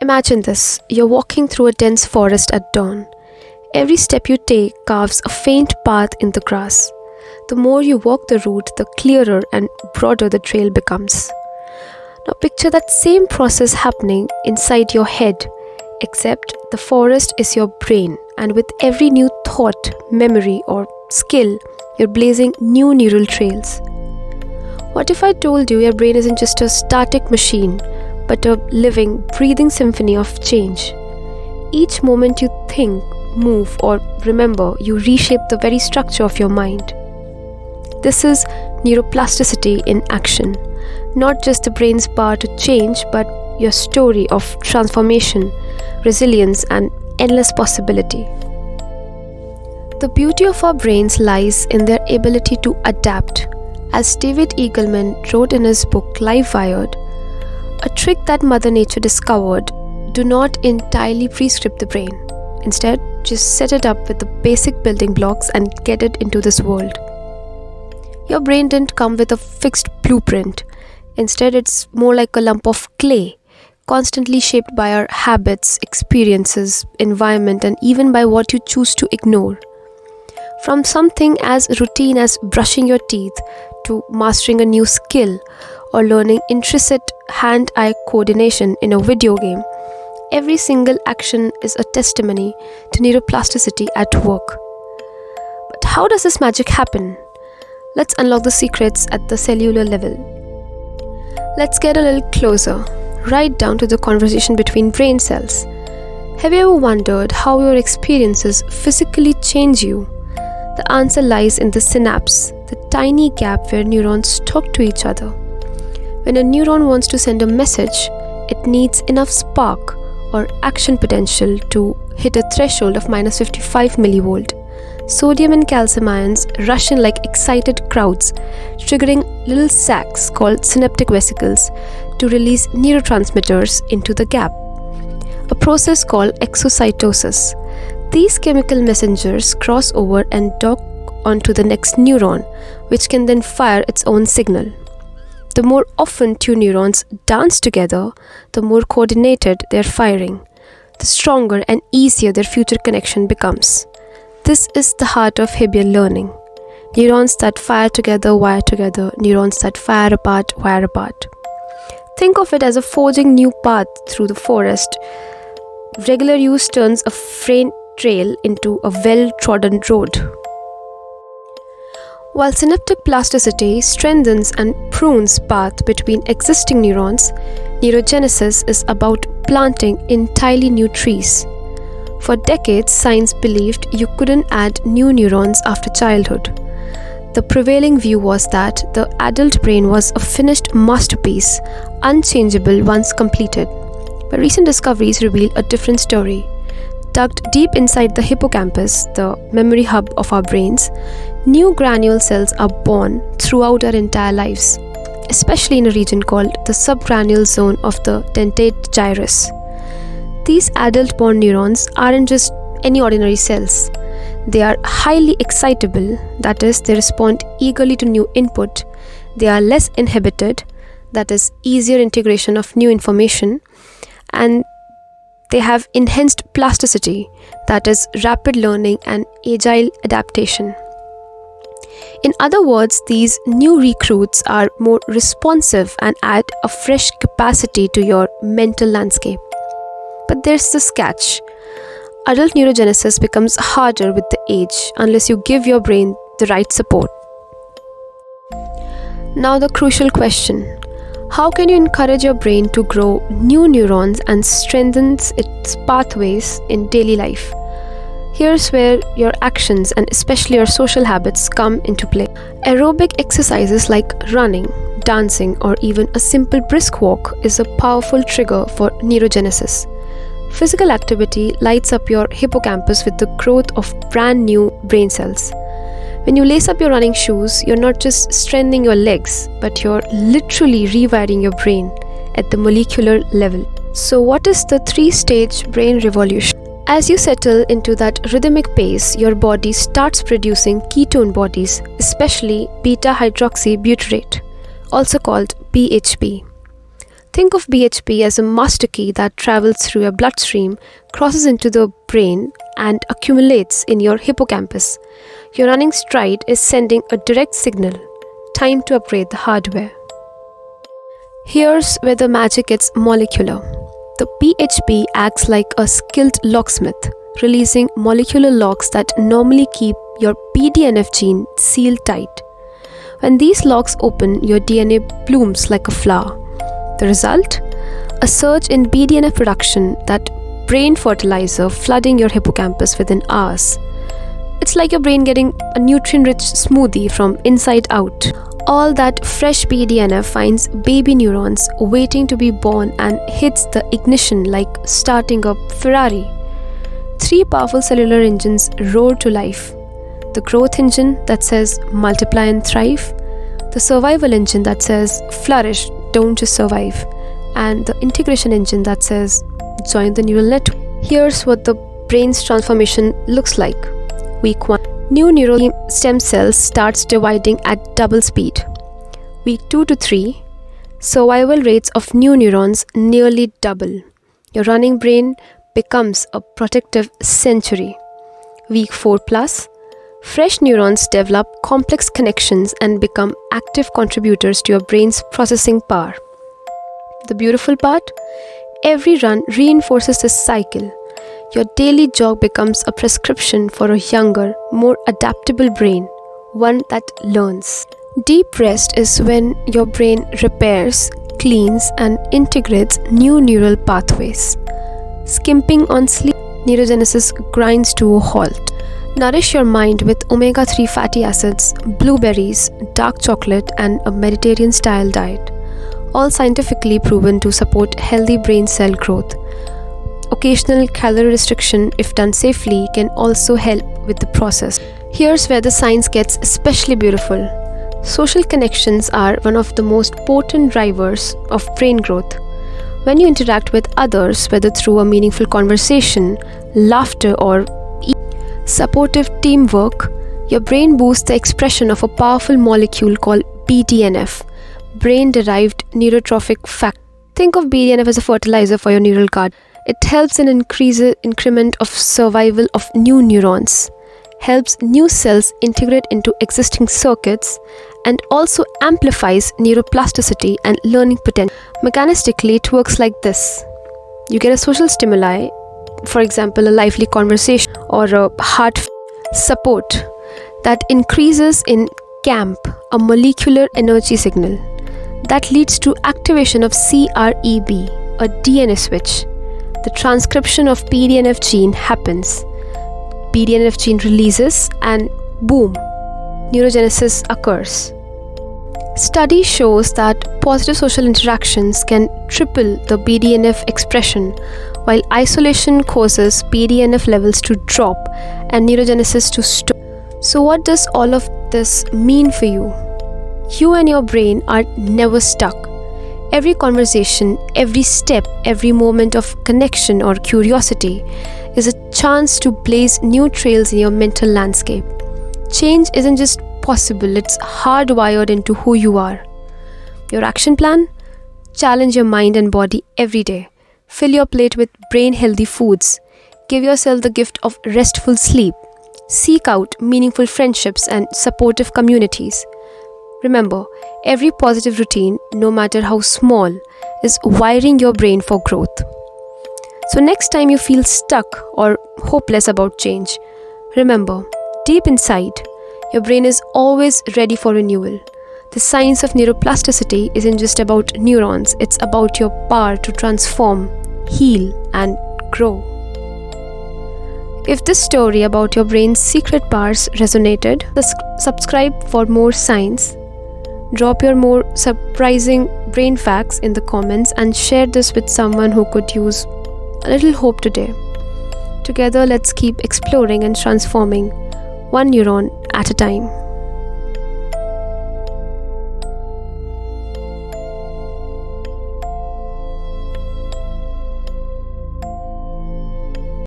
Imagine this, you're walking through a dense forest at dawn. Every step you take carves a faint path in the grass. The more you walk the route, the clearer and broader the trail becomes. Now picture that same process happening inside your head, except the forest is your brain, and with every new thought, memory or skill, you're blazing new neural trails. What if I told you your brain isn't just a static machine, but a living, breathing symphony of change? Each moment you think, move or remember, you reshape the very structure of your mind. This is neuroplasticity in action. Not just the brain's power to change, but your story of transformation, resilience, and endless possibility. The beauty of our brains lies in their ability to adapt. As David Eagleman wrote in his book Livewired, a trick that Mother Nature discovered: do not entirely prescript the brain. Instead, just set it up with the basic building blocks and get it into this world. Your brain didn't come with a fixed blueprint. Instead, it's more like a lump of clay, constantly shaped by our habits, experiences, environment, and even by what you choose to ignore. From something as routine as brushing your teeth to mastering a new skill or learning intricate hand-eye coordination in a video game, every single action is a testimony to neuroplasticity at work. But how does this magic happen? Let's unlock the secrets at the cellular level. Let's get a little closer, right down to the conversation between brain cells. Have you ever wondered how your experiences physically change you? The answer lies in the synapse, the tiny gap where neurons talk to each other. When a neuron wants to send a message, it needs enough spark or action potential to hit a threshold of minus 55 millivolt. Sodium and calcium ions rush in like excited crowds, triggering little sacs called synaptic vesicles to release neurotransmitters into the gap, a process called exocytosis. These chemical messengers cross over and dock onto the next neuron, which can then fire its own signal. The more often two neurons dance together, the more coordinated their firing, the stronger and easier their future connection becomes. This is the heart of Hebbian learning. Neurons that fire together wire together, neurons that fire apart wire apart. Think of it as a forging new path through the forest. Regular use turns a faint trail into a well-trodden road. While synaptic plasticity strengthens and prunes path between existing neurons, neurogenesis is about planting entirely new trees. For decades, science believed you couldn't add new neurons after childhood. The prevailing view was that the adult brain was a finished masterpiece, unchangeable once completed. But recent discoveries reveal a different story. Tucked deep inside the hippocampus, the memory hub of our brains, new granule cells are born throughout our entire lives, especially in a region called the subgranule zone of the dentate gyrus. These adult-born neurons aren't just any ordinary cells. They are highly excitable, that is, they respond eagerly to new input. They are less inhibited, that is, easier integration of new information. And they have enhanced plasticity, that is, rapid learning and agile adaptation. In other words, these new recruits are more responsive and add a fresh capacity to your mental landscape. But there's this catch. Adult neurogenesis becomes harder with the age unless you give your brain the right support. Now the crucial question. How can you encourage your brain to grow new neurons and strengthen its pathways in daily life? Here's where your actions and especially your social habits come into play. Aerobic exercises like running, dancing, or even a simple brisk walk is a powerful trigger for neurogenesis. Physical activity lights up your hippocampus with the growth of brand new brain cells. When you lace up your running shoes, you're not just strengthening your legs, but you're literally rewiring your brain at the molecular level. So what is the 3-stage brain revolution? As you settle into that rhythmic pace, your body starts producing ketone bodies, especially beta-hydroxybutyrate, also called BHB. Think of BHP as a master key that travels through your bloodstream, crosses into the brain, and accumulates in your hippocampus. Your running stride is sending a direct signal. Time to upgrade the hardware. Here's where the magic gets molecular. The BHP acts like a skilled locksmith, releasing molecular locks that normally keep your BDNF gene sealed tight. When these locks open, your DNA blooms like a flower. The result? A surge in BDNF production, that brain fertilizer flooding your hippocampus within hours. It's like your brain getting a nutrient-rich smoothie from inside out. All that fresh BDNF finds baby neurons waiting to be born and hits the ignition like starting a Ferrari. 3 powerful cellular engines roar to life. The growth engine that says multiply and thrive. The survival engine that says flourish, don't just survive. And the integration engine that says join the neural network. Here's what the brain's transformation looks like. Week 1. New neural stem cells starts dividing at double speed. Week 2 to 3. Survival rates of new neurons nearly double. Your running brain becomes a protective sanctuary. Week 4 plus. Fresh neurons develop complex connections and become active contributors to your brain's processing power. The beautiful part? Every run reinforces this cycle. Your daily jog becomes a prescription for a younger, more adaptable brain, one that learns. Deep rest is when your brain repairs, cleans, and integrates new neural pathways. Skimping on sleep, neurogenesis grinds to a halt. Nourish your mind with omega-3 fatty acids, blueberries, dark chocolate, and a Mediterranean-style diet, all scientifically proven to support healthy brain cell growth. Occasional calorie restriction, if done safely, can also help with the process. Here's where the science gets especially beautiful. Social connections are one of the most potent drivers of brain growth. When you interact with others, whether through a meaningful conversation, laughter, or supportive teamwork, your brain boosts the expression of a powerful molecule called BDNF, brain-derived neurotrophic factor. Think of BDNF as a fertilizer for your neural garden. It helps in increment of survival of new neurons, helps new cells integrate into existing circuits, and also amplifies neuroplasticity and learning potential. Mechanistically, it works like this. You get a social stimuli, for example, a lively conversation or a heart support that increases in CAMP, a molecular energy signal that leads to activation of CREB, a DNA switch. The transcription of BDNF gene happens. BDNF gene releases and boom, neurogenesis occurs. Study shows that positive social interactions can triple the BDNF expression, while isolation causes BDNF levels to drop and neurogenesis to stop. So what does all of this mean for you? You and your brain are never stuck. Every conversation, every step, every moment of connection or curiosity is a chance to blaze new trails in your mental landscape. Change isn't just possible, it's hardwired into who you are. Your action plan? Challenge your mind and body every day. Fill your plate with brain-healthy foods. Give yourself the gift of restful sleep. Seek out meaningful friendships and supportive communities. Remember, every positive routine, no matter how small, is wiring your brain for growth. So next time you feel stuck or hopeless about change, remember, deep inside, your brain is always ready for renewal. The science of neuroplasticity isn't just about neurons, it's about your power to transform, heal, and grow. If this story about your brain's secret powers resonated, subscribe for more science. Drop your more surprising brain facts in the comments and share this with someone who could use a little hope today. Together, let's keep exploring and transforming one neuron at a time.